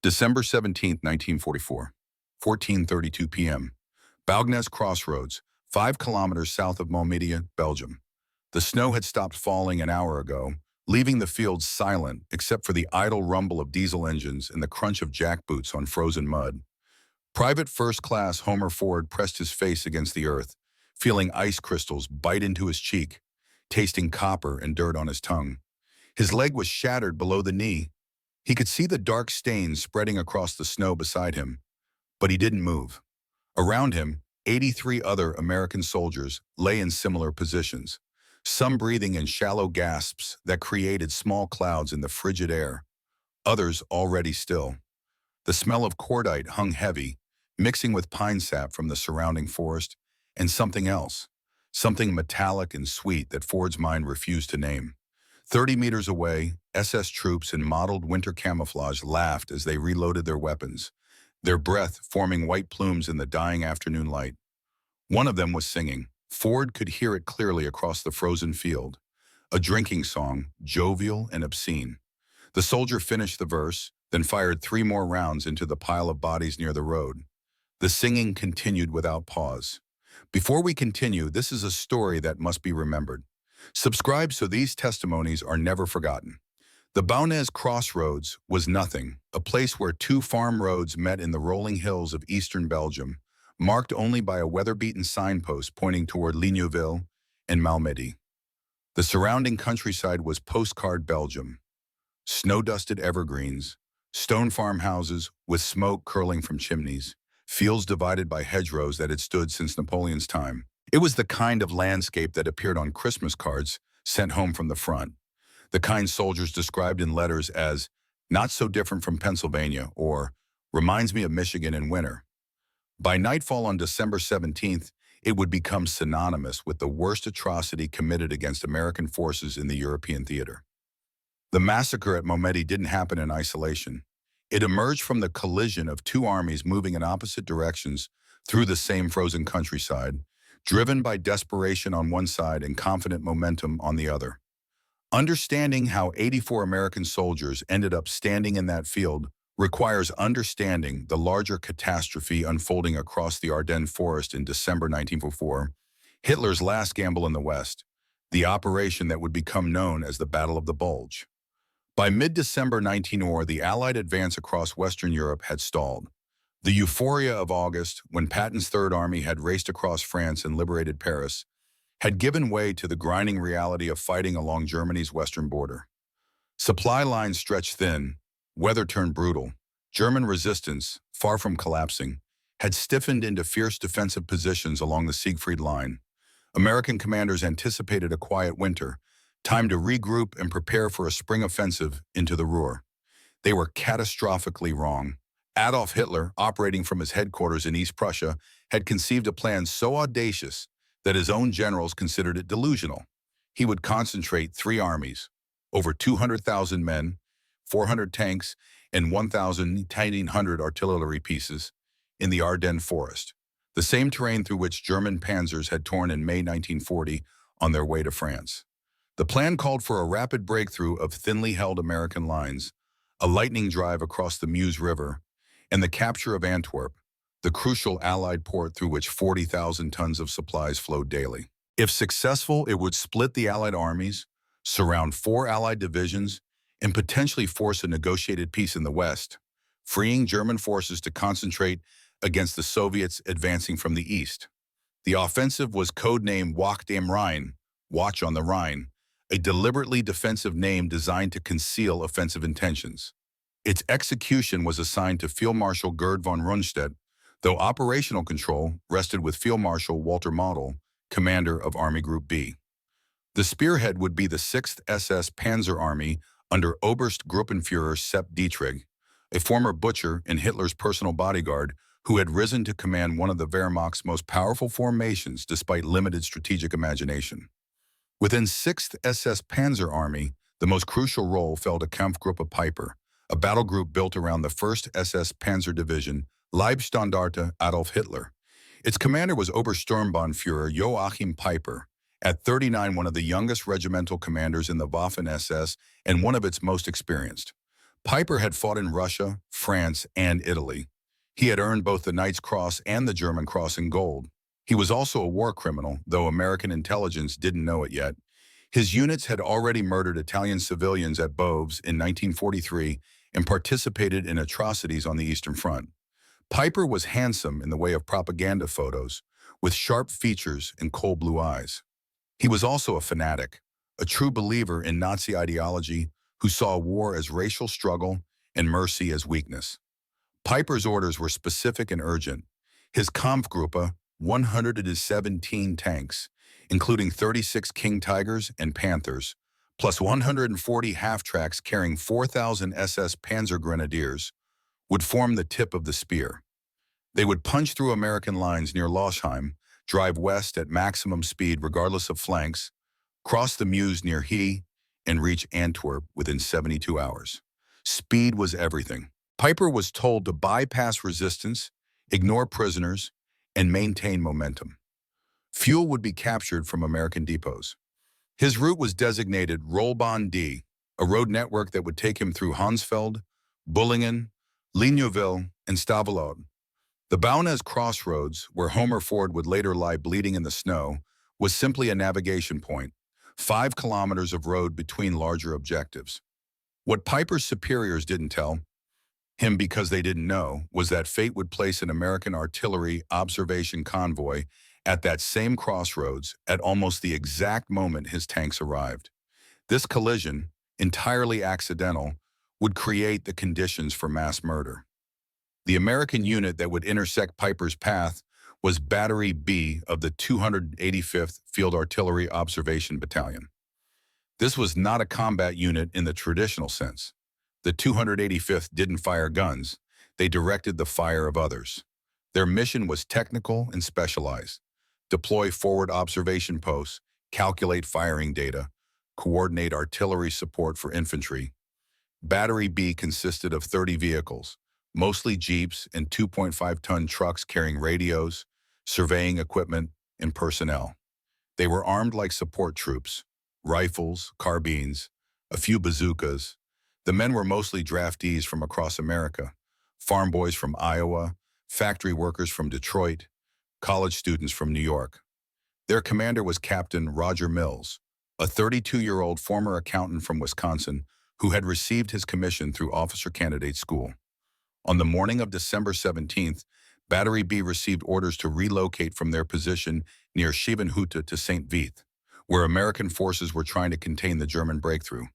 December 17, 1944, 14:32 p.m. Baugnez Crossroads, 5 kilometers south of Malmedy, Belgium. The snow had stopped falling an hour ago, leaving the fields silent except for the idle rumble of diesel engines and the crunch of jackboots on frozen mud. Private First Class Homer Ford pressed his face against the earth, feeling ice crystals bite into his cheek, tasting copper and dirt on his tongue. His leg was shattered below the knee. He could see the dark stains spreading across the snow beside him, but he didn't move. Around him, 83 other American soldiers lay in similar positions, some breathing in shallow gasps that created small clouds in the frigid air, others already still. The smell of cordite hung heavy, mixing with pine sap from the surrounding forest, and something else, something metallic and sweet that Ford's mind refused to name. 30 meters away, SS troops in mottled winter camouflage laughed as they reloaded their weapons, their breath forming white plumes in the dying afternoon light. One of them was singing. Ford could hear it clearly across the frozen field. A drinking song, jovial and obscene. The soldier finished the verse, then fired 3 more rounds into the pile of bodies near the road. The singing continued without pause. Before we continue, this is a story that must be remembered. Subscribe so these testimonies are never forgotten. The Baugnez Crossroads was nothing, a place where 2 farm roads met in the rolling hills of eastern Belgium, marked only by a weather-beaten signpost pointing toward Ligneuville and Malmedy. The surrounding countryside was postcard Belgium. Snow-dusted evergreens, stone farmhouses with smoke curling from chimneys, fields divided by hedgerows that had stood since Napoleon's time. It was the kind of landscape that appeared on Christmas cards sent home from the front, the kind soldiers described in letters as not so different from Pennsylvania or reminds me of Michigan in winter. By nightfall on December 17th, it would become synonymous with the worst atrocity committed against American forces in the European theater. The massacre at Malmedy didn't happen in isolation. It emerged from the collision of 2 armies moving in opposite directions through the same frozen countryside, driven by desperation on one side and confident momentum on the other. Understanding how 84 American soldiers ended up standing in that field requires understanding the larger catastrophe unfolding across the Ardennes forest in December 1944, Hitler's last gamble in the West, the operation that would become known as the Battle of the Bulge. By mid-December 1904, the Allied advance across Western Europe had stalled. The euphoria of August, when Patton's Third Army had raced across France and liberated Paris, had given way to the grinding reality of fighting along Germany's western border. Supply lines stretched thin, weather turned brutal. German resistance, far from collapsing, had stiffened into fierce defensive positions along the Siegfried Line. American commanders anticipated a quiet winter, time to regroup and prepare for a spring offensive into the Ruhr. They were catastrophically wrong. Adolf Hitler, operating from his headquarters in East Prussia, had conceived a plan so audacious that his own generals considered it delusional. He would concentrate 3 armies, over 200,000 men, 400 tanks, and 1,900 artillery pieces, in the Ardennes forest, the same terrain through which German panzers had torn in May 1940 on their way to France. The plan called for a rapid breakthrough of thinly held American lines, a lightning drive across the Meuse River, and the capture of Antwerp, the crucial Allied port through which 40,000 tons of supplies flowed daily. If successful, it would split the Allied armies, surround 4 Allied divisions, and potentially force a negotiated peace in the West, freeing German forces to concentrate against the Soviets advancing from the east. The offensive was codenamed Wacht am Rhein, Watch on the Rhine, a deliberately defensive name designed to conceal offensive intentions. Its execution was assigned to Field Marshal Gerd von Rundstedt, though operational control rested with Field Marshal Walter Model, commander of Army Group B. The spearhead would be the 6th SS Panzer Army under Oberstgruppenführer Sepp Dietrich, a former butcher and Hitler's personal bodyguard who had risen to command one of the Wehrmacht's most powerful formations despite limited strategic imagination. Within 6th SS Panzer Army, the most crucial role fell to Kampfgruppe Peiper, a battle group built around the 1st SS Panzer Division, Leibstandarte Adolf Hitler. Its commander was Obersturmbannführer Joachim Peiper, at 39 one of the youngest regimental commanders in the Waffen-SS and one of its most experienced. Peiper had fought in Russia, France, and Italy. He had earned both the Knight's Cross and the German Cross in gold. He was also a war criminal, though American intelligence didn't know it yet. His units had already murdered Italian civilians at Baugnez in 1943 and participated in atrocities on the Eastern Front. Peiper was handsome in the way of propaganda photos, with sharp features and cold blue eyes. He was also a fanatic, a true believer in Nazi ideology who saw war as racial struggle and mercy as weakness. Peiper's orders were specific and urgent. His Kampfgruppe, 117 tanks, including 36 King Tigers and Panthers, plus 140 half-tracks carrying 4,000 SS Panzer grenadiers, would form the tip of the spear. They would punch through American lines near Losheim, drive west at maximum speed regardless of flanks, cross the Meuse near He, and reach Antwerp within 72 hours. Speed was everything. Peiper was told to bypass resistance, ignore prisoners, and maintain momentum. Fuel would be captured from American depots. His route was designated Rollbahn D, a road network that would take him through Hansfeld, Bullingen, Ligneville, and Stavelot. The Baugnez Crossroads, where Homer Ford would later lie bleeding in the snow, was simply a navigation point, 5 kilometers of road between larger objectives. What Peiper's superiors didn't tell him because they didn't know was that fate would place an American artillery observation convoy at that same crossroads at almost the exact moment his tanks arrived. This collision, entirely accidental, would create the conditions for mass murder. The American unit that would intersect Peiper's path was Battery B of the 285th Field Artillery Observation Battalion. This was not a combat unit in the traditional sense. The 285th didn't fire guns, they directed the fire of others. Their mission was technical and specialized. Deploy forward observation posts, calculate firing data, coordinate artillery support for infantry. Battery B consisted of 30 vehicles, mostly jeeps and 2.5-ton trucks carrying radios, surveying equipment, and personnel. They were armed like support troops, rifles, carbines, a few bazookas. The men were mostly draftees from across America, farm boys from Iowa, factory workers from Detroit, college students from New York. Their commander was Captain Roger Mills, a 32-year-old former accountant from Wisconsin who had received his commission through officer candidate school. On the morning of December 17th, Battery B received orders to relocate from their position near Schevenhütte to St. Vith, where American forces were trying to contain the German breakthrough.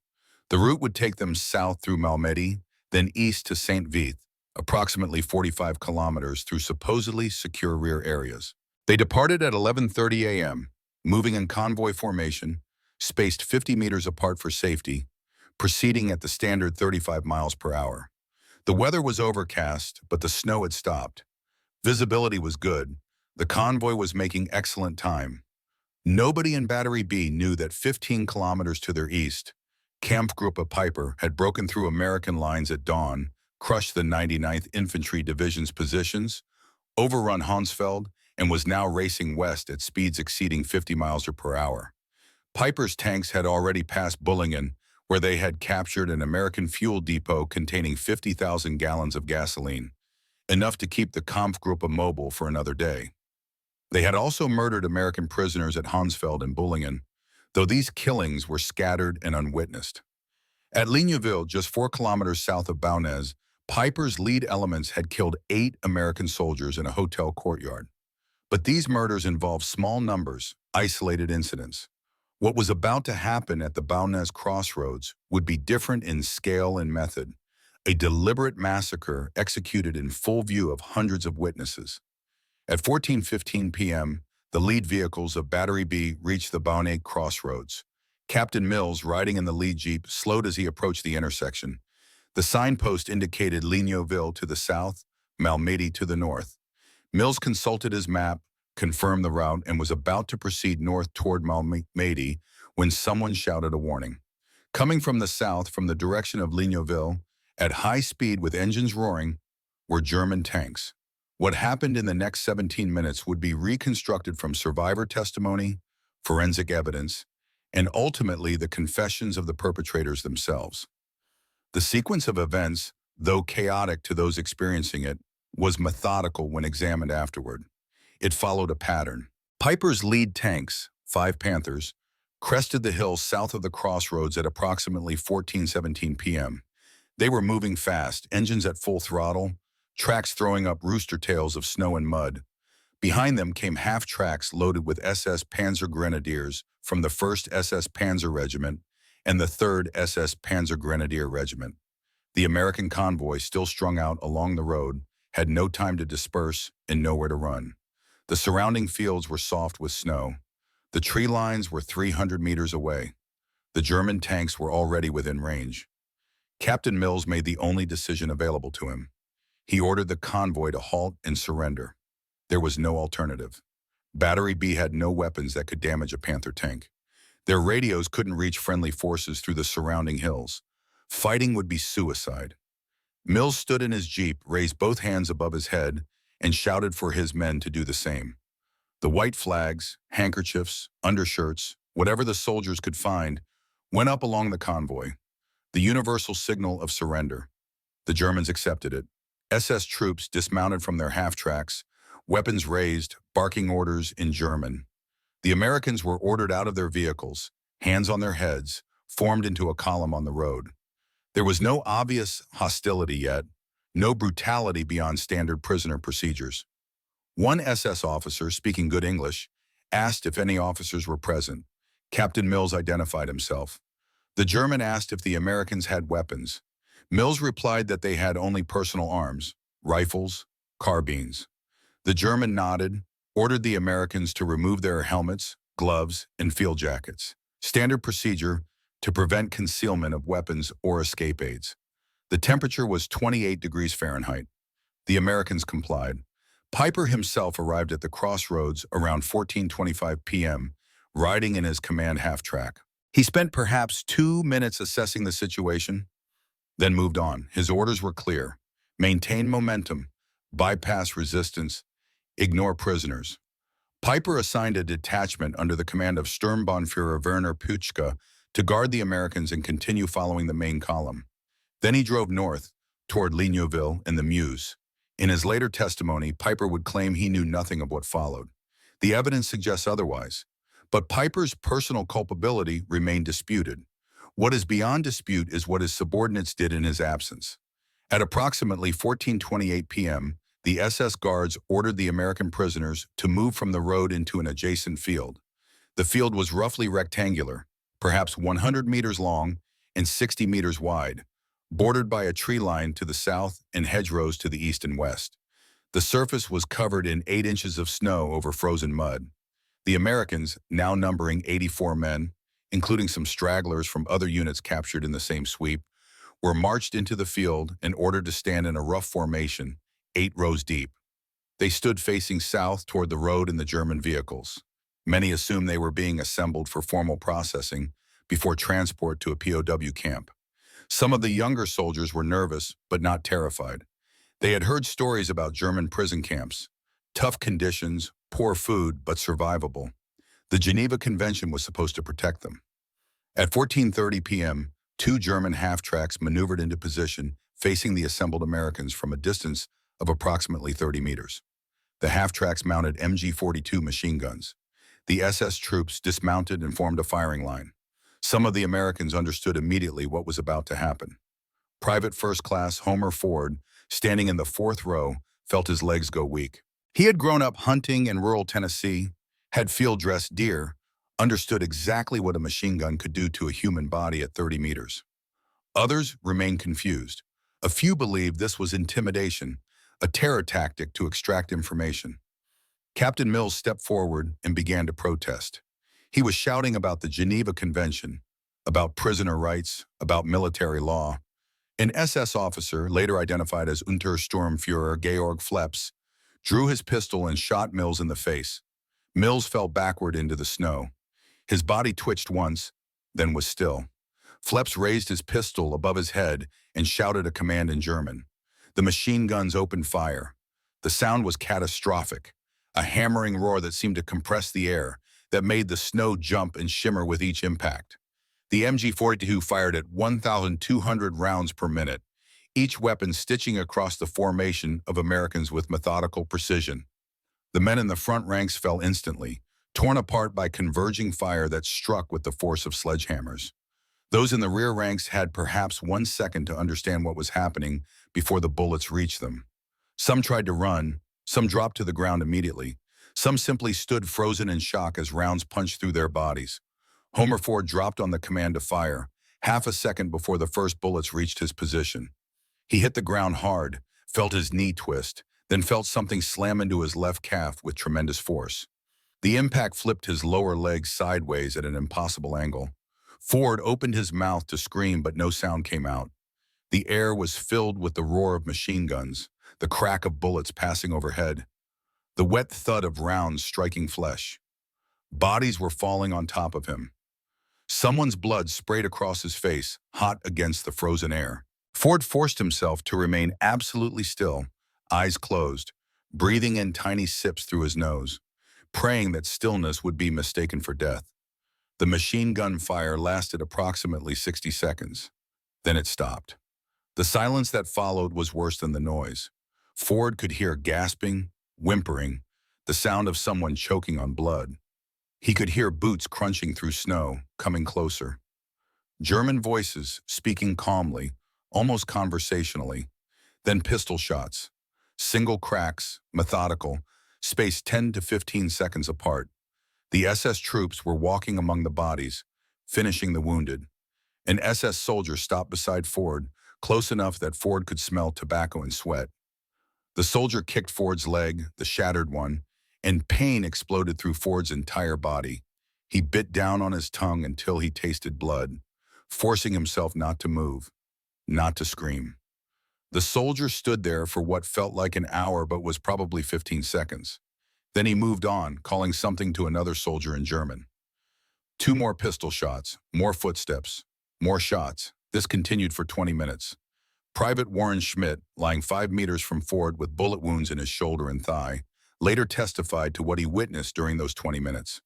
The route would take them south through Malmedy, then east to St. Vith, approximately 45 kilometers through supposedly secure rear areas. They departed at 11:30 a.m., moving in convoy formation, spaced 50 meters apart for safety, proceeding at the standard 35 miles per hour. The weather was overcast, but the snow had stopped. Visibility was good. The convoy was making excellent time. Nobody in Battery B knew that 15 kilometers to their east, Kampfgruppe Peiper had broken through American lines at dawn, crushed the 99th Infantry Division's positions, overrun Hansfeld, and was now racing west at speeds exceeding 50 miles per hour. Peiper's tanks had already passed Bullingen, where they had captured an American fuel depot containing 50,000 gallons of gasoline, enough to keep the Kampfgruppe mobile for another day. They had also murdered American prisoners at Hansfeld and Bullingen, though these killings were scattered and unwitnessed. At Ligneville, just 4 kilometers south of Baugnez, Peiper's lead elements had killed 8 American soldiers in a hotel courtyard. But these murders involved small numbers, isolated incidents. What was about to happen at the Baugnez Crossroads would be different in scale and method, a deliberate massacre executed in full view of hundreds of witnesses. At 14:15 p.m., the lead vehicles of Battery B reached the Baugnez Crossroads. Captain Mills, riding in the lead jeep, slowed as he approached the intersection. The signpost indicated Ligneville to the south, Malmedy to the north. Mills consulted his map, confirmed the route, and was about to proceed north toward Malmedy when someone shouted a warning. Coming from the south, from the direction of Ligneville, at high speed with engines roaring, were German tanks. What happened in the next 17 minutes would be reconstructed from survivor testimony, forensic evidence, and ultimately the confessions of the perpetrators themselves. The sequence of events, though chaotic to those experiencing it, was methodical when examined afterward. It followed a pattern. Peiper's lead tanks, 5 Panthers, crested the hills south of the Crossroads at approximately 14:17 p.m. They were moving fast, engines at full throttle, tracks throwing up rooster tails of snow and mud. Behind them came half-tracks loaded with SS Panzer Grenadiers from the 1st SS Panzer Regiment and the 3rd SS Panzer Grenadier Regiment. The American convoy, still strung out along the road, had no time to disperse and nowhere to run. The surrounding fields were soft with snow. The tree lines were 300 meters away. The German tanks were already within range. Captain Mills made the only decision available to him. He ordered the convoy to halt and surrender. There was no alternative. Battery B had no weapons that could damage a Panther tank. Their radios couldn't reach friendly forces through the surrounding hills. Fighting would be suicide. Mills stood in his jeep, raised both hands above his head, and shouted for his men to do the same. The white flags, handkerchiefs, undershirts, whatever the soldiers could find, went up along the convoy. The universal signal of surrender. The Germans accepted it. SS troops dismounted from their half-tracks, weapons raised, barking orders in German. The Americans were ordered out of their vehicles, hands on their heads, formed into a column on the road. There was no obvious hostility yet, no brutality beyond standard prisoner procedures. One SS officer, speaking good English, asked if any officers were present. Captain Mills identified himself. The German asked if the Americans had weapons. Mills replied that they had only personal arms, rifles, carbines. The German nodded, ordered the Americans to remove their helmets, gloves, and field jackets. Standard procedure to prevent concealment of weapons or escape aids. The temperature was 28 degrees Fahrenheit. The Americans complied. Peiper himself arrived at the Crossroads around 14:25 p.m., riding in his command half-track. He spent perhaps 2 minutes assessing the situation, then moved on. His orders were clear. Maintain momentum, bypass resistance, ignore prisoners. Peiper assigned a detachment under the command of Sturmbannführer Werner Puchka to guard the Americans and continue following the main column. Then he drove north, toward Ligneuville and the Meuse. In his later testimony, Peiper would claim he knew nothing of what followed. The evidence suggests otherwise. But Peiper's personal culpability remained disputed. What is beyond dispute is what his subordinates did in his absence. At approximately 14:28 p.m., the SS guards ordered the American prisoners to move from the road into an adjacent field. The field was roughly rectangular, perhaps 100 meters long and 60 meters wide, bordered by a tree line to the south and hedgerows to the east and west. The surface was covered in 8 inches of snow over frozen mud. The Americans, now numbering 84 men, including some stragglers from other units captured in the same sweep, were marched into the field and ordered to stand in a rough formation, 8 rows deep. They stood facing south toward the road and the German vehicles. Many assumed they were being assembled for formal processing before transport to a POW camp. Some of the younger soldiers were nervous, but not terrified. They had heard stories about German prison camps. Tough conditions, poor food, but survivable. The Geneva Convention was supposed to protect them. At 14:30 p.m., 2 German half-tracks maneuvered into position, facing the assembled Americans from a distance of approximately 30 meters. The half-tracks mounted MG-42 machine guns. The SS troops dismounted and formed a firing line. Some of the Americans understood immediately what was about to happen. Private First Class Homer Ford, standing in the 4th row, felt his legs go weak. He had grown up hunting in rural Tennessee, had field-dressed deer, understood exactly what a machine gun could do to a human body at 30 meters. Others remained confused. A few believed this was intimidation, a terror tactic to extract information. Captain Mills stepped forward and began to protest. He was shouting about the Geneva Convention, about prisoner rights, about military law. An SS officer, later identified as Untersturmführer Georg Fleps, drew his pistol and shot Mills in the face. Mills fell backward into the snow. His body twitched once, then was still. Fleps raised his pistol above his head and shouted a command in German. The machine guns opened fire. The sound was catastrophic, a hammering roar that seemed to compress the air, that made the snow jump and shimmer with each impact. The MG-42 fired at 1,200 rounds per minute, each weapon stitching across the formation of Americans with methodical precision. The men in the front ranks fell instantly, torn apart by converging fire that struck with the force of sledgehammers. Those in the rear ranks had perhaps 1 second to understand what was happening before the bullets reached them. Some tried to run, some dropped to the ground immediately, some simply stood frozen in shock as rounds punched through their bodies. Homer Ford dropped on the command to fire, half a second before the first bullets reached his position. He hit the ground hard, felt his knee twist, then felt something slam into his left calf with tremendous force. The impact flipped his lower leg sideways at an impossible angle. Ford opened his mouth to scream, but no sound came out. The air was filled with the roar of machine guns, the crack of bullets passing overhead, the wet thud of rounds striking flesh. Bodies were falling on top of him. Someone's blood sprayed across his face, hot against the frozen air. Ford forced himself to remain absolutely still, eyes closed, breathing in tiny sips through his nose, praying that stillness would be mistaken for death. The machine gun fire lasted approximately 60 seconds. Then it stopped. The silence that followed was worse than the noise. Ford could hear gasping, whimpering, the sound of someone choking on blood. He could hear boots crunching through snow, coming closer. German voices speaking calmly, almost conversationally. Then pistol shots. Single cracks, methodical, spaced 10 to 15 seconds apart. The SS troops were walking among the bodies, finishing the wounded. An SS soldier stopped beside Ford, close enough that Ford could smell tobacco and sweat. The soldier kicked Ford's leg, the shattered one, and pain exploded through Ford's entire body. He bit down on his tongue until he tasted blood, forcing himself not to move, not to scream. The soldier stood there for what felt like an hour but was probably 15 seconds. Then he moved on, calling something to another soldier in German. 2 more pistol shots, more footsteps, more shots. This continued for 20 minutes. Private Warren Schmidt, lying 5 meters from Ford with bullet wounds in his shoulder and thigh, later testified to what he witnessed during those 20 minutes.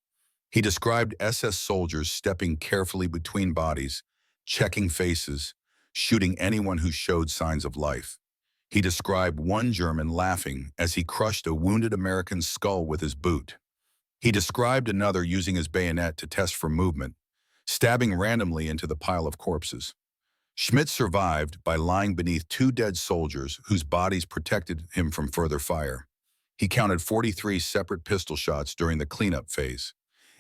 He described SS soldiers stepping carefully between bodies, checking faces, shooting anyone who showed signs of life. He described one German laughing as he crushed a wounded American's skull with his boot. He described another using his bayonet to test for movement, stabbing randomly into the pile of corpses. Schmidt survived by lying beneath 2 dead soldiers whose bodies protected him from further fire. He counted 43 separate pistol shots during the cleanup phase.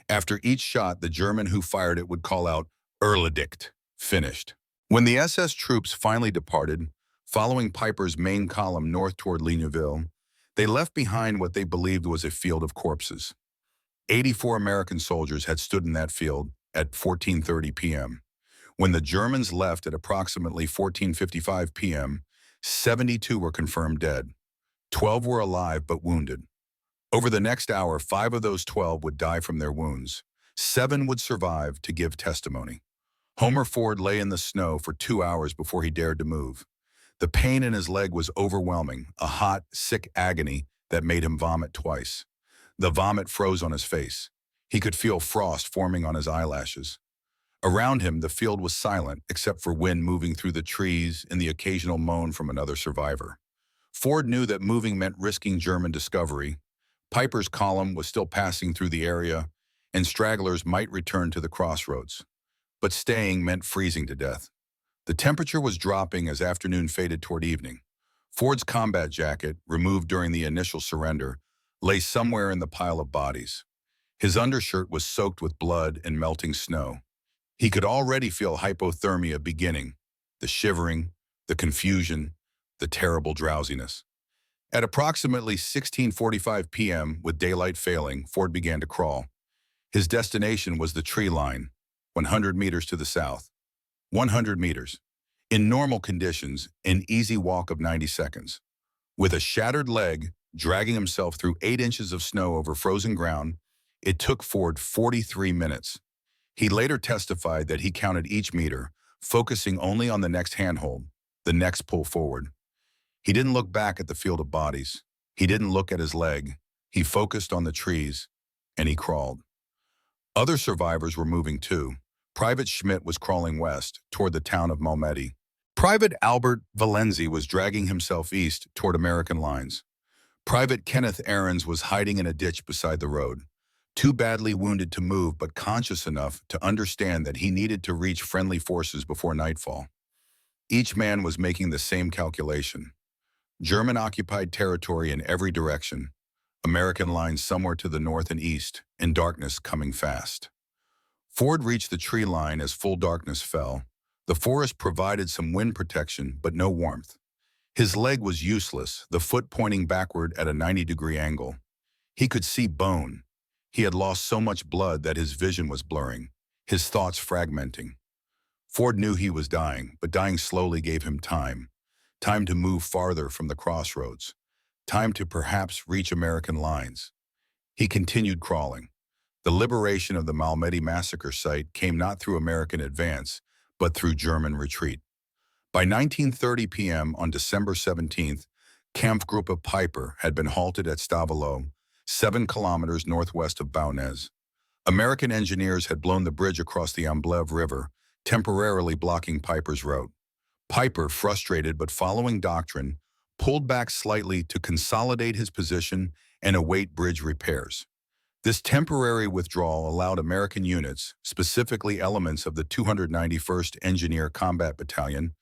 After each shot, the German who fired it would call out, "Erledigt," finished. When the SS troops finally departed, following Peiper's main column north toward Ligneville, they left behind what they believed was a field of corpses. 84 American soldiers had stood in that field at 14:30 p.m. When the Germans left at approximately 14:55 p.m., 72 were confirmed dead. 12 were alive but wounded. Over the next hour, 5 of those 12 would die from their wounds. 7 would survive to give testimony. Homer Ford lay in the snow for 2 hours before he dared to move. The pain in his leg was overwhelming, a hot, sick agony that made him vomit twice. The vomit froze on his face. He could feel frost forming on his eyelashes. Around him, the field was silent, except for wind moving through the trees and the occasional moan from another survivor. Ford knew that moving meant risking German discovery. Peiper's column was still passing through the area, and stragglers might return to the crossroads. But staying meant freezing to death. The temperature was dropping as afternoon faded toward evening. Ford's combat jacket, removed during the initial surrender, lay somewhere in the pile of bodies. His undershirt was soaked with blood and melting snow. He could already feel hypothermia beginning, the shivering, the confusion, the terrible drowsiness. At approximately 16:45 p.m., with daylight failing, Ford began to crawl. His destination was the tree line, 100 meters to the south. 100 meters. In normal conditions, an easy walk of 90 seconds. With a shattered leg, dragging himself through 8 inches of snow over frozen ground, it took Ford 43 minutes. He later testified that he counted each meter, focusing only on the next handhold, the next pull forward. He didn't look back at the field of bodies. He didn't look at his leg. He focused on the trees, and he crawled. Other survivors were moving too, Private Schmidt was crawling west toward the town of Malmedy. Private Albert Valenzi was dragging himself east toward American lines. Private Kenneth Ahrens was hiding in a ditch beside the road, too badly wounded to move but conscious enough to understand that he needed to reach friendly forces before nightfall. Each man was making the same calculation. German-occupied territory in every direction, American lines somewhere to the north and east, and darkness coming fast. Ford reached the tree line as full darkness fell. The forest provided some wind protection, but no warmth. His leg was useless, the foot pointing backward at a 90-degree angle. He could see bone. He had lost so much blood that his vision was blurring, his thoughts fragmenting. Ford knew he was dying, but dying slowly gave him time. Time to move farther from the crossroads. Time to perhaps reach American lines. He continued crawling. The liberation of the Malmedy Massacre site came not through American advance, but through German retreat. By 19:30 p.m. on December 17th, Kampfgruppe Peiper had been halted at Stavelot, 7 kilometers northwest of Baugnez. American engineers had blown the bridge across the Meuse River, temporarily blocking Peiper's route. Peiper, frustrated but following doctrine, pulled back slightly to consolidate his position and await bridge repairs. This temporary withdrawal allowed American units, specifically elements of the 291st Engineer Combat Battalion,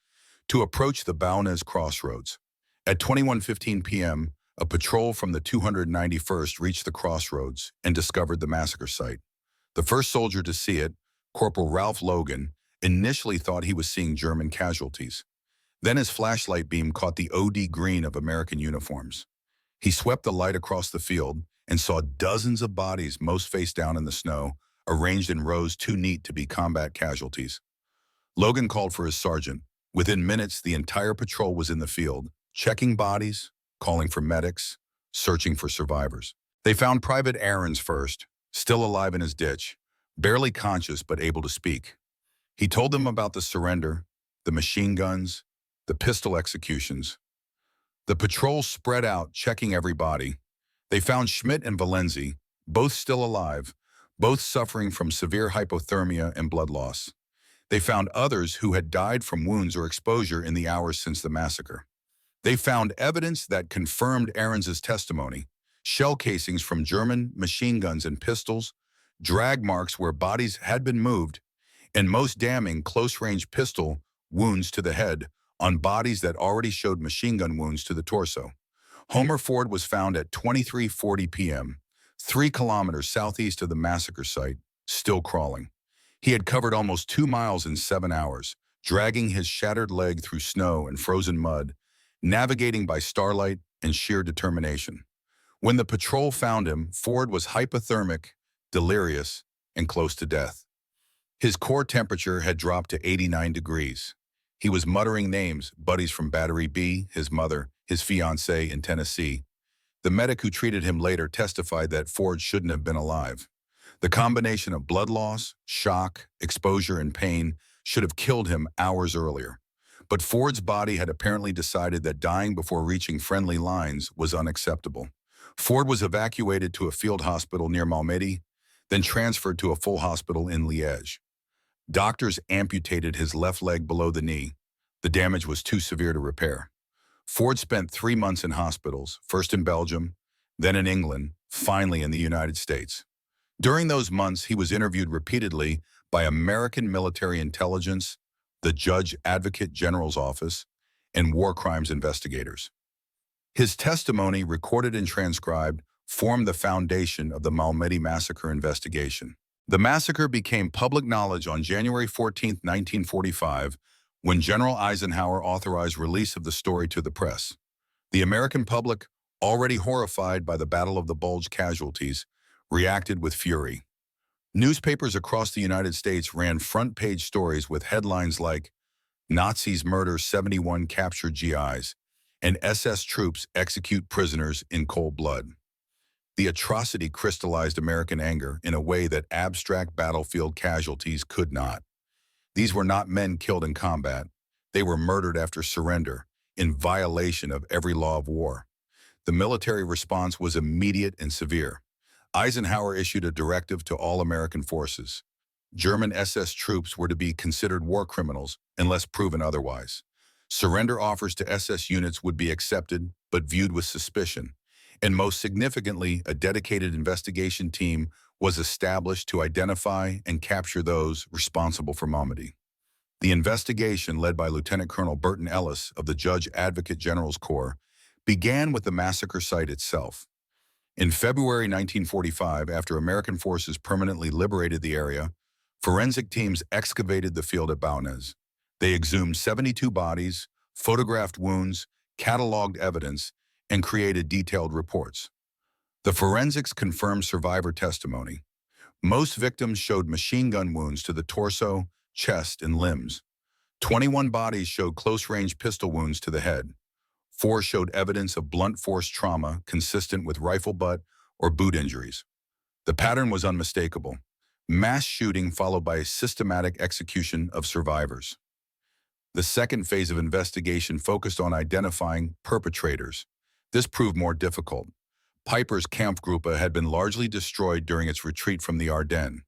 to approach the Baugnez crossroads. At 21:15 p.m., a patrol from the 291st reached the crossroads and discovered the massacre site. The first soldier to see it, Corporal Ralph Logan, initially thought he was seeing German casualties. Then his flashlight beam caught the OD green of American uniforms. He swept the light across the field and saw dozens of bodies, most face down in the snow, arranged in rows too neat to be combat casualties. Logan called for his sergeant. Within minutes, the entire patrol was in the field, checking bodies, calling for medics, searching for survivors. They found Private Ahrens first, still alive in his ditch, barely conscious but able to speak. He told them about the surrender, the machine guns, the pistol executions. The patrol spread out, checking every body. They found Schmidt and Valenzi, both still alive, both suffering from severe hypothermia and blood loss. They found others who had died from wounds or exposure in the hours since the massacre. They found evidence that confirmed Ahrens's testimony: shell casings from German machine guns and pistols, drag marks where bodies had been moved, and most damning, close-range pistol wounds to the head on bodies that already showed machine gun wounds to the torso. Homer Ford was found at 23:40 p.m., 3 kilometers southeast of the massacre site, still crawling. He had covered almost 2 miles in 7 hours, dragging his shattered leg through snow and frozen mud, navigating by starlight and sheer determination. When the patrol found him, Ford was hypothermic, delirious, and close to death. His core temperature had dropped to 89 degrees. He was muttering names: buddies from Battery B, his mother, his fiancée in Tennessee. The medic who treated him later testified that Ford shouldn't have been alive. The combination of blood loss, shock, exposure, and pain should have killed him hours earlier. But Ford's body had apparently decided that dying before reaching friendly lines was unacceptable. Ford was evacuated to a field hospital near Malmedy, then transferred to a full hospital in Liège. Doctors amputated his left leg below the knee. The damage was too severe to repair. Ford spent 3 months in hospitals, first in Belgium, then in England, finally in the United States. During those months, he was interviewed repeatedly by American military intelligence, the Judge Advocate General's Office, and war crimes investigators. His testimony, recorded and transcribed, formed the foundation of the Malmedy Massacre investigation. The massacre became public knowledge on January 14, 1945, when General Eisenhower authorized release of the story to the press. The American public, already horrified by the Battle of the Bulge casualties, reacted with fury. Newspapers across the United States ran front-page stories with headlines like "Nazis Murder 71 Captured GIs" and "SS Troops Execute Prisoners in Cold Blood." The atrocity crystallized American anger in a way that abstract battlefield casualties could not. These were not men killed in combat. They were murdered after surrender, in violation of every law of war. The military response was immediate and severe. Eisenhower issued a directive to all American forces: German SS troops were to be considered war criminals unless proven otherwise. Surrender offers to SS units would be accepted but viewed with suspicion. And most significantly, a dedicated investigation team was established to identify and capture those responsible for Malmedy. The investigation, led by Lieutenant Colonel Burton Ellis of the Judge Advocate General's Corps, began with the massacre site itself. In February 1945, after American forces permanently liberated the area, forensic teams excavated the field at Baugnez. They exhumed 72 bodies, photographed wounds, cataloged evidence, and created detailed reports. The forensics confirmed survivor testimony. Most victims showed machine gun wounds to the torso, chest, and limbs. 21 bodies showed close-range pistol wounds to the head. 4 showed evidence of blunt force trauma consistent with rifle butt or boot injuries. The pattern was unmistakable. Mass shooting followed by a systematic execution of survivors. The second phase of investigation focused on identifying perpetrators. This proved more difficult. Peiper's Kampfgruppe had been largely destroyed during its retreat from the Ardennes.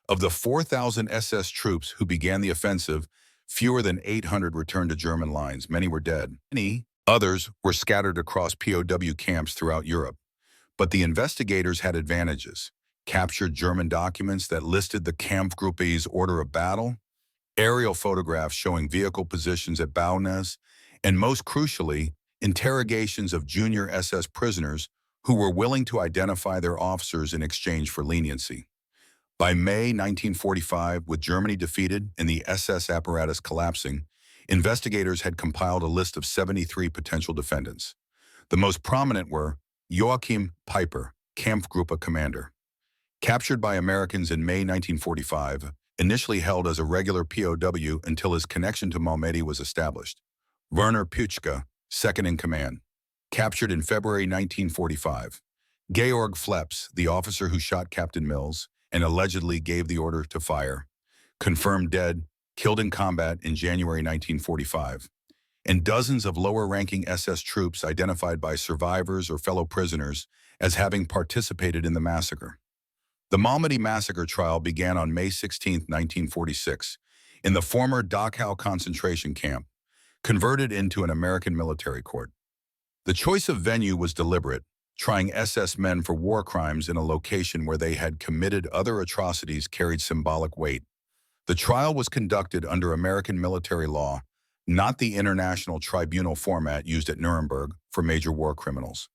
Of the 4,000 SS troops who began the offensive, fewer than 800 returned to German lines. Many were dead. Many others were scattered across POW camps throughout Europe. But the investigators had advantages: captured German documents that listed the Kampfgruppe's order of battle, aerial photographs showing vehicle positions at Baugnez, and most crucially, interrogations of junior SS prisoners who were willing to identify their officers in exchange for leniency. By May 1945, with Germany defeated and the SS apparatus collapsing, investigators had compiled a list of 73 potential defendants. The most prominent were Joachim Peiper, Kampfgruppe commander. Captured by Americans in May 1945, initially held as a regular POW until his connection to Malmedy was established. Werner Puchka, second in command. Captured in February 1945. Georg Fleps, the officer who shot Captain Mills and allegedly gave the order to fire, confirmed dead, killed in combat in January 1945. And dozens of lower-ranking SS troops identified by survivors or fellow prisoners as having participated in the massacre. The Malmedy Massacre trial began on May 16, 1946, in the former Dachau concentration camp, converted into an American military court. The choice of venue was deliberate, trying SS men for war crimes in a location where they had committed other atrocities carried symbolic weight. The trial was conducted under American military law, not the international tribunal format used at Nuremberg for major war criminals.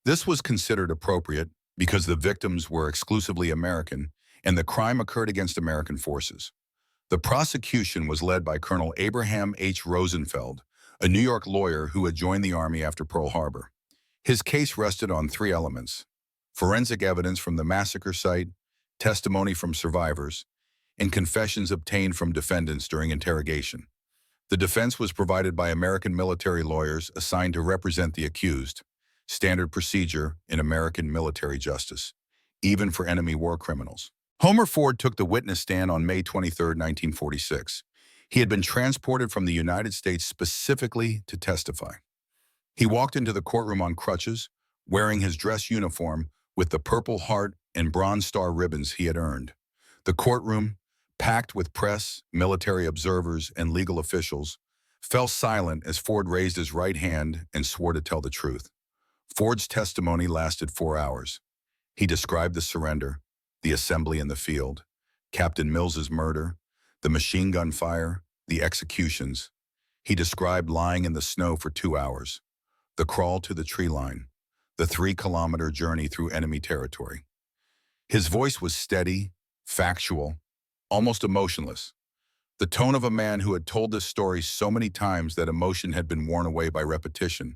This was considered appropriate because the victims were exclusively American and the crime occurred against American forces. The prosecution was led by Colonel Abraham H. Rosenfeld, a New York lawyer who had joined the Army after Pearl Harbor. His case rested on 3 elements: forensic evidence from the massacre site, testimony from survivors, and confessions obtained from defendants during interrogation. The defense was provided by American military lawyers assigned to represent the accused, standard procedure in American military justice, even for enemy war criminals. Homer Ford took the witness stand on May 23, 1946. He had been transported from the United States specifically to testify. He walked into the courtroom on crutches, wearing his dress uniform with the Purple Heart and Bronze Star ribbons he had earned. The courtroom, packed with press, military observers, and legal officials, fell silent as Ford raised his right hand and swore to tell the truth. Ford's testimony lasted 4 hours. He described the surrender, the assembly in the field, Captain Mills's murder, the machine gun fire, the executions. He described lying in the snow for 2 hours, the crawl to the tree line, the 3-kilometer journey through enemy territory. His voice was steady, factual, almost emotionless, the tone of a man who had told this story so many times that emotion had been worn away by repetition.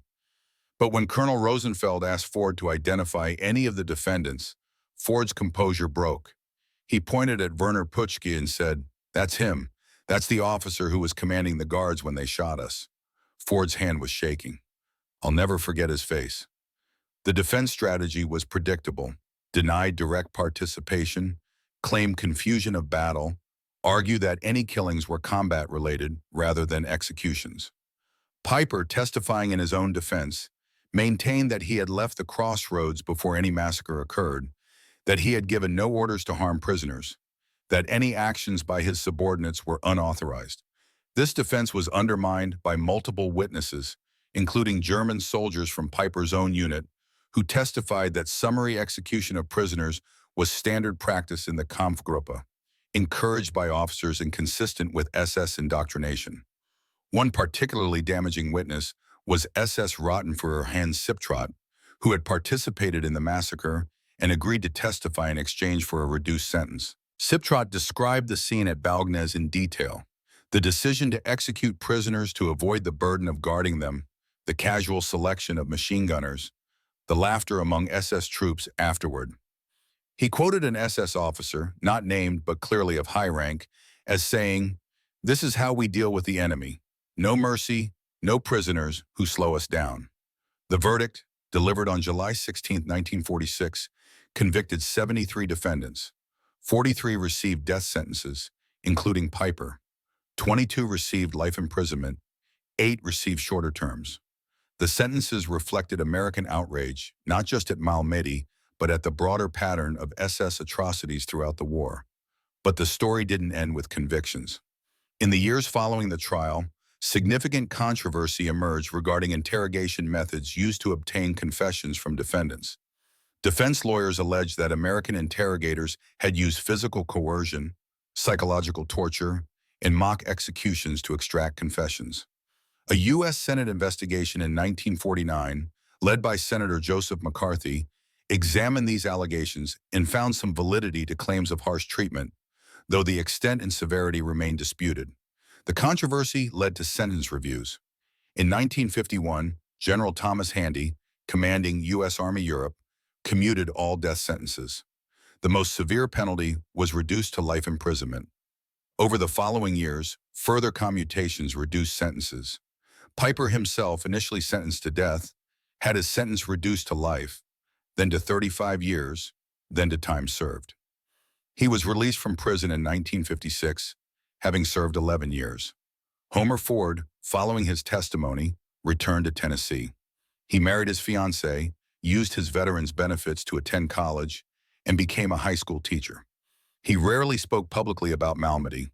But when Colonel Rosenfeld asked Ford to identify any of the defendants, Ford's composure broke. He pointed at Werner Puchka and said, "That's him. That's the officer who was commanding the guards when they shot us." Ford's hand was shaking. I'll never forget his face. The defense strategy was predictable: denied direct participation, claimed confusion of battle, argue that any killings were combat-related rather than executions. Peiper, testifying in his own defense, maintained that he had left the Crossroads before any massacre occurred, that he had given no orders to harm prisoners. that any actions by his subordinates were unauthorized. This defense was undermined by multiple witnesses, including German soldiers from Peiper's own unit, who testified that summary execution of prisoners was standard practice in the Kampfgruppe, encouraged by officers and consistent with SS indoctrination. One particularly damaging witness was SS Rottenführer Hans Siptrot, who had participated in the massacre and agreed to testify in exchange for a reduced sentence. Siptrot described the scene at Baugnez in detail: the decision to execute prisoners to avoid the burden of guarding them, the casual selection of machine gunners, the laughter among SS troops afterward. He quoted an SS officer, not named but clearly of high rank, as saying, "This is how we deal with the enemy. No mercy, no prisoners who slow us down." The verdict, delivered on July 16, 1946, convicted 73 defendants. 43 received death sentences, including Peiper. 22 received life imprisonment. 8 received shorter terms. The sentences reflected American outrage, not just at Malmedy, but at the broader pattern of SS atrocities throughout the war. But the story didn't end with convictions. In the years following the trial, significant controversy emerged regarding interrogation methods used to obtain confessions from defendants. Defense lawyers alleged that American interrogators had used physical coercion, psychological torture, and mock executions to extract confessions. A U.S. Senate investigation in 1949, led by Senator Joseph McCarthy, examined these allegations and found some validity to claims of harsh treatment, though the extent and severity remained disputed. The controversy led to sentence reviews. In 1951, General Thomas Handy, commanding U.S. Army Europe, commuted all death sentences. The most severe penalty was reduced to life imprisonment. Over the following years, further commutations reduced sentences. Peiper himself, initially sentenced to death, had his sentence reduced to life, then to 35 years, then to time served. He was released from prison in 1956, having served 11 years. Homer Ford, following his testimony, returned to Tennessee. He married his fiancée, used his veterans' benefits to attend college, and became a high school teacher. He rarely spoke publicly about Malmedy.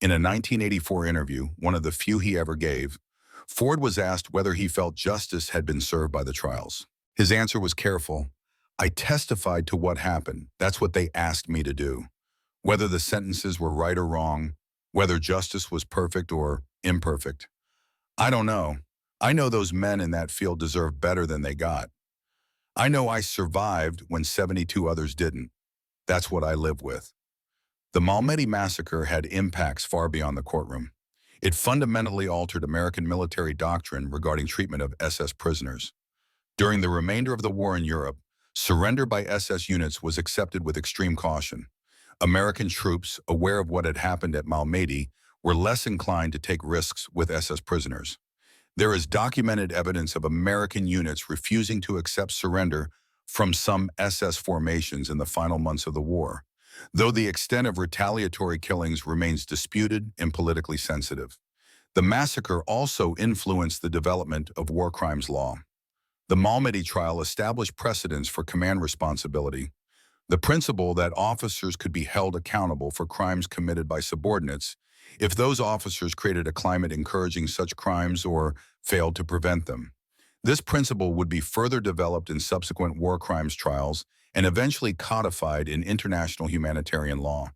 In a 1984 interview, one of the few he ever gave, Ford was asked whether he felt justice had been served by the trials. His answer was careful. "I testified to what happened. That's what they asked me to do. Whether the sentences were right or wrong, whether justice was perfect or imperfect, I don't know. I know those men in that field deserve better than they got. I know I survived when 72 others didn't. That's what I live with." The Malmedy Massacre had impacts far beyond the courtroom. It fundamentally altered American military doctrine regarding treatment of SS prisoners. During the remainder of the war in Europe, surrender by SS units was accepted with extreme caution. American troops, aware of what had happened at Malmedy, were less inclined to take risks with SS prisoners. There is documented evidence of American units refusing to accept surrender from some SS formations in the final months of the war, though the extent of retaliatory killings remains disputed and politically sensitive. The massacre also influenced the development of war crimes law. The Malmedy trial established precedents for command responsibility. The principle that officers could be held accountable for crimes committed by subordinates if those officers created a climate encouraging such crimes or failed to prevent them. This principle would be further developed in subsequent war crimes trials and eventually codified in international humanitarian law.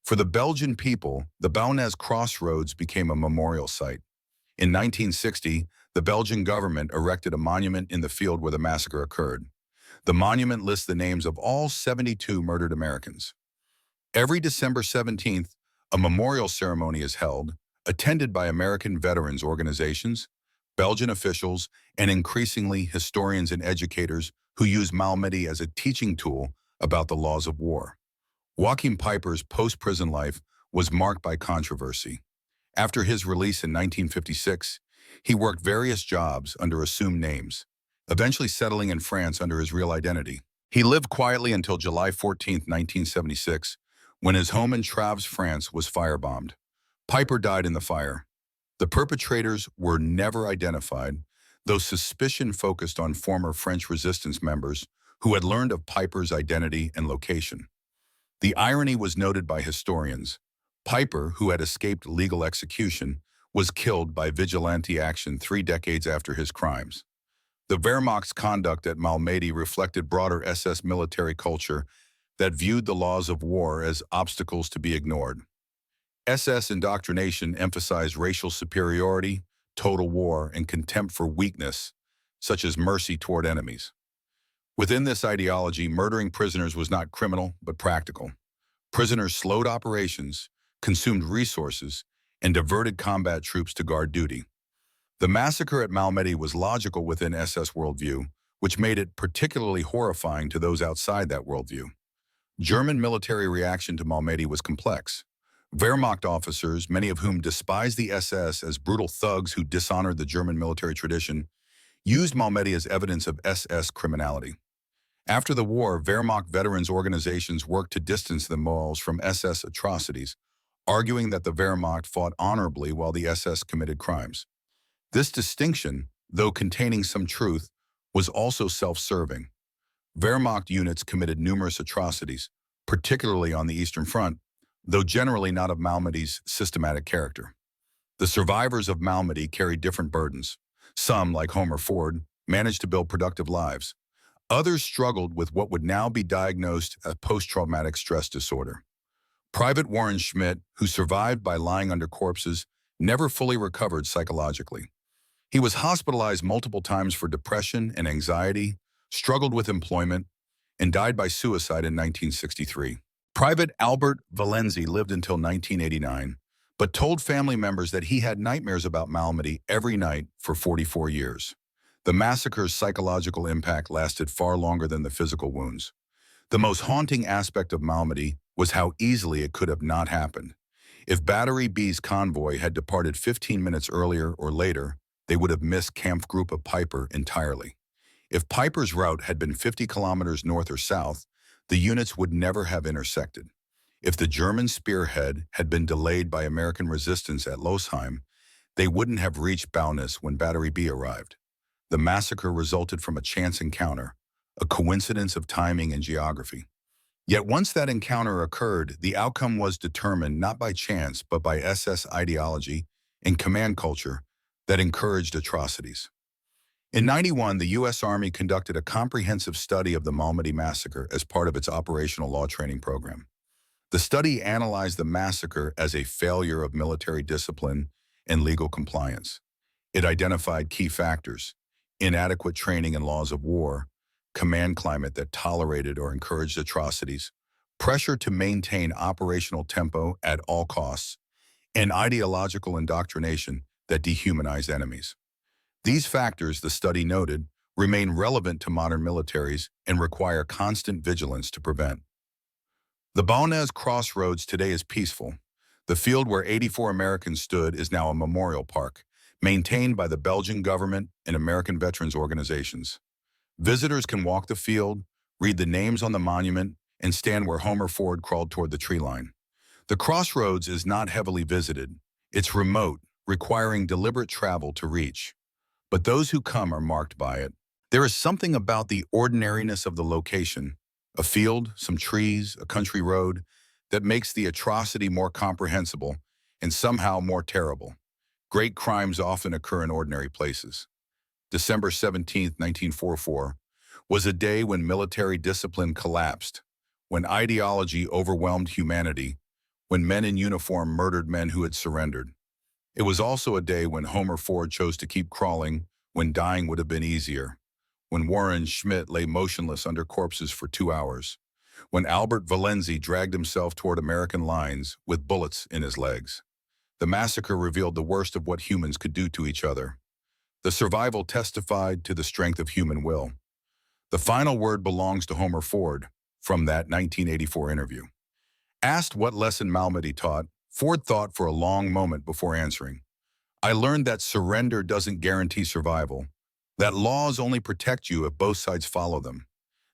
For the Belgian people, the Baugnez Crossroads became a memorial site. In 1960, the Belgian government erected a monument in the field where the massacre occurred. The monument lists the names of all 72 murdered Americans. Every December 17th, a memorial ceremony is held, attended by American veterans organizations, Belgian officials, and increasingly historians and educators who use Malmedy as a teaching tool about the laws of war. Joachim Peiper's post-prison life was marked by controversy. After his release in 1956, he worked various jobs under assumed names, eventually settling in France under his real identity. He lived quietly until July 14, 1976, when his home in Treves, France was firebombed. Peiper died in the fire. The perpetrators were never identified, though suspicion focused on former French resistance members who had learned of Peiper's identity and location. The irony was noted by historians. Peiper, who had escaped legal execution, was killed by vigilante action 3 decades after his crimes. The Wehrmacht's conduct at Malmedy reflected broader SS military culture that viewed the laws of war as obstacles to be ignored. SS indoctrination emphasized racial superiority, total war, and contempt for weakness, such as mercy toward enemies. Within this ideology, murdering prisoners was not criminal, but practical. Prisoners slowed operations, consumed resources, and diverted combat troops to guard duty. The massacre at Malmedy was logical within SS worldview, which made it particularly horrifying to those outside that worldview. German military reaction to Malmedy was complex. Wehrmacht officers, many of whom despised the SS as brutal thugs who dishonored the German military tradition, used Malmedy as evidence of SS criminality. After the war, Wehrmacht veterans organizations worked to distance the Mols from SS atrocities, arguing that the Wehrmacht fought honorably while the SS committed crimes. This distinction, though containing some truth, was also self-serving. Wehrmacht units committed numerous atrocities, particularly on the Eastern Front, though generally not of Malmedy's systematic character. The survivors of Malmedy carried different burdens. Some, like Homer Ford, managed to build productive lives. Others struggled with what would now be diagnosed as post-traumatic stress disorder. Private Warren Schmidt, who survived by lying under corpses, never fully recovered psychologically. He was hospitalized multiple times for depression and anxiety, struggled with employment, and died by suicide in 1963. Private Albert Valenzi lived until 1989, but told family members that he had nightmares about Malmedy every night for 44 years. The massacre's psychological impact lasted far longer than the physical wounds. The most haunting aspect of Malmedy was how easily it could have not happened. If Battery B's convoy had departed 15 minutes earlier or later, they would have missed Kampfgruppe Peiper entirely. If Peiper's route had been 50 kilometers north or south, the units would never have intersected. If the German spearhead had been delayed by American resistance at Losheim, they wouldn't have reached Baugnez when Battery B arrived. The massacre resulted from a chance encounter, a coincidence of timing and geography. Yet once that encounter occurred, the outcome was determined not by chance but by SS ideology and command culture that encouraged atrocities. In '91, the U.S. Army conducted a comprehensive study of the Malmedy Massacre as part of its operational law training program. The study analyzed the massacre as a failure of military discipline and legal compliance. It identified key factors: inadequate training and laws of war, command climate that tolerated or encouraged atrocities, pressure to maintain operational tempo at all costs, and ideological indoctrination that dehumanized enemies. These factors, the study noted, remain relevant to modern militaries and require constant vigilance to prevent. The Baugnez Crossroads today is peaceful. The field where 84 Americans stood is now a memorial park, maintained by the Belgian government and American veterans organizations. Visitors can walk the field, read the names on the monument, and stand where Homer Ford crawled toward the tree line. The Crossroads is not heavily visited. It's remote, requiring deliberate travel to reach. But those who come are marked by it. There is something about the ordinariness of the location, a field, some trees, a country road, that makes the atrocity more comprehensible and somehow more terrible. Great crimes often occur in ordinary places. December 17, 1944, was a day when military discipline collapsed, when ideology overwhelmed humanity, when men in uniform murdered men who had surrendered. It was also a day when Homer Ford chose to keep crawling when dying would have been easier, when Warren Schmidt lay motionless under corpses for 2 hours, when Albert Valenzi dragged himself toward American lines with bullets in his legs. The massacre revealed the worst of what humans could do to each other. The survival testified to the strength of human will. The final word belongs to Homer Ford from that 1984 interview. Asked what lesson Malmedy taught, Ford thought for a long moment before answering. I learned that surrender doesn't guarantee survival, that laws only protect you if both sides follow them,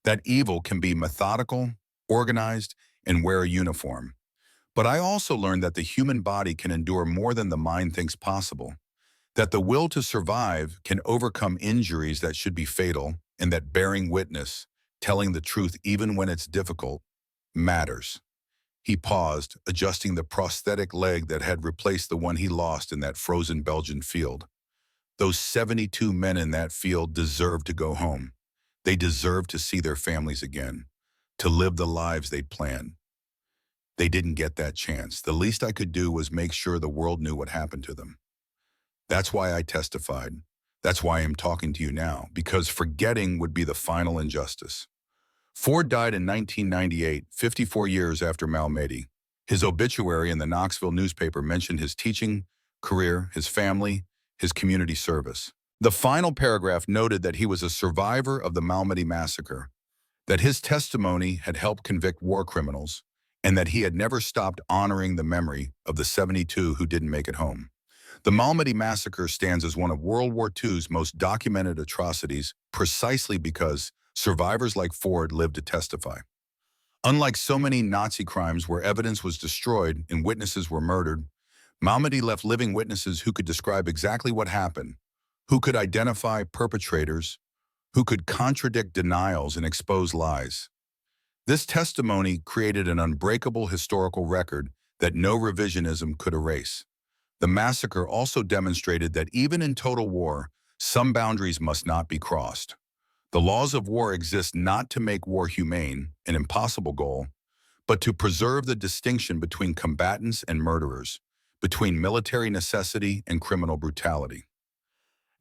that evil can be methodical, organized, and wear a uniform. But I also learned that the human body can endure more than the mind thinks possible, that the will to survive can overcome injuries that should be fatal, and that bearing witness, telling the truth even when it's difficult, matters. He paused, adjusting the prosthetic leg that had replaced the one he lost in that frozen Belgian field. Those 72 men in that field deserved to go home. They deserved to see their families again, to live the lives they'd planned. They didn't get that chance. The least I could do was make sure the world knew what happened to them. That's why I testified. That's why I'm talking to you now, because forgetting would be the final injustice. Ford died in 1998, 54 years after Malmedy. His obituary in the Knoxville newspaper mentioned his teaching career, his family, his community service. The final paragraph noted that he was a survivor of the Malmedy Massacre, that his testimony had helped convict war criminals, and that he had never stopped honoring the memory of the 72 who didn't make it home. The Malmedy Massacre stands as one of World War II's most documented atrocities precisely because survivors like Ford lived to testify. Unlike so many Nazi crimes where evidence was destroyed and witnesses were murdered, Malmedy left living witnesses who could describe exactly what happened, who could identify perpetrators, who could contradict denials and expose lies. This testimony created an unbreakable historical record that no revisionism could erase. The massacre also demonstrated that even in total war, some boundaries must not be crossed. The laws of war exist not to make war humane, an impossible goal, but to preserve the distinction between combatants and murderers, between military necessity and criminal brutality.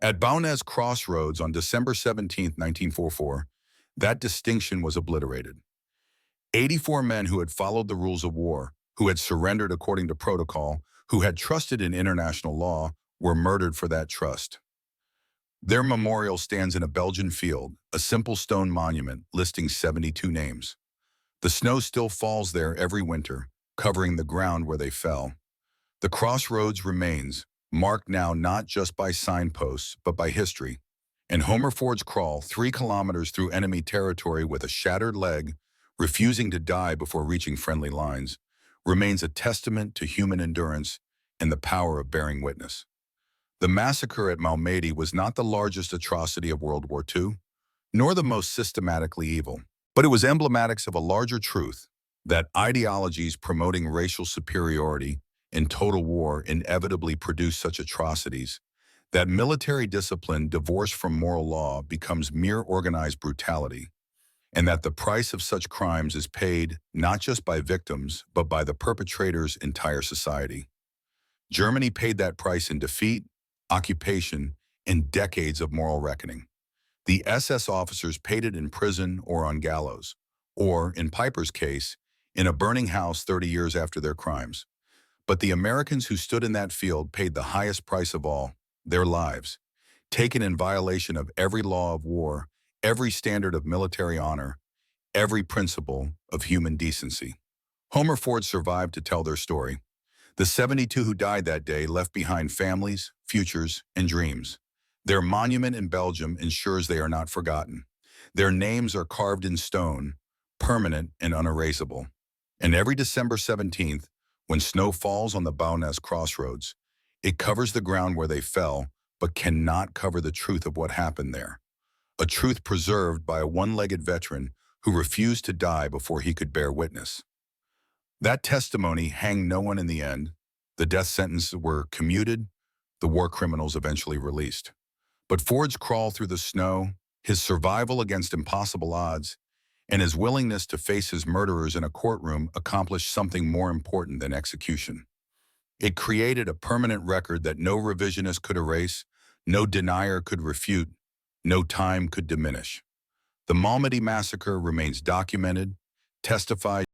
At Baugnez Crossroads on December 17, 1944, that distinction was obliterated. 84 men who had followed the rules of war, who had surrendered according to protocol, who had trusted in international law, were murdered for that trust. Their memorial stands in a Belgian field, a simple stone monument listing 72 names. The snow still falls there every winter, covering the ground where they fell. The crossroads remains, marked now not just by signposts, but by history. And Homer Ford's crawl 3 kilometers through enemy territory with a shattered leg, refusing to die before reaching friendly lines, remains a testament to human endurance and the power of bearing witness. The massacre at Malmedy was not the largest atrocity of World War II, nor the most systematically evil, but it was emblematic of a larger truth, that ideologies promoting racial superiority in total war inevitably produce such atrocities, that military discipline divorced from moral law becomes mere organized brutality, and that the price of such crimes is paid not just by victims, but by the perpetrator's entire society. Germany paid that price in defeat, occupation, and decades of moral reckoning. The SS officers paid it in prison or on gallows, or, in Peiper's case, in a burning house 30 years after their crimes. But the Americans who stood in that field paid the highest price of all, their lives, taken in violation of every law of war, every standard of military honor, every principle of human decency. Homer Ford survived to tell their story. The 72 who died that day left behind families, futures, and dreams. Their monument in Belgium ensures they are not forgotten. Their names are carved in stone, permanent and unerasable. And every December 17th, when snow falls on the Baugnez Crossroads, it covers the ground where they fell, but cannot cover the truth of what happened there. A truth preserved by a one-legged veteran who refused to die before he could bear witness. That testimony hanged no one in the end. The death sentences were commuted, the war criminals eventually released. But Ford's crawl through the snow, his survival against impossible odds, and his willingness to face his murderers in a courtroom accomplished something more important than execution. It created a permanent record that no revisionist could erase, no denier could refute, no time could diminish. The Malmedy Massacre remains documented, testified,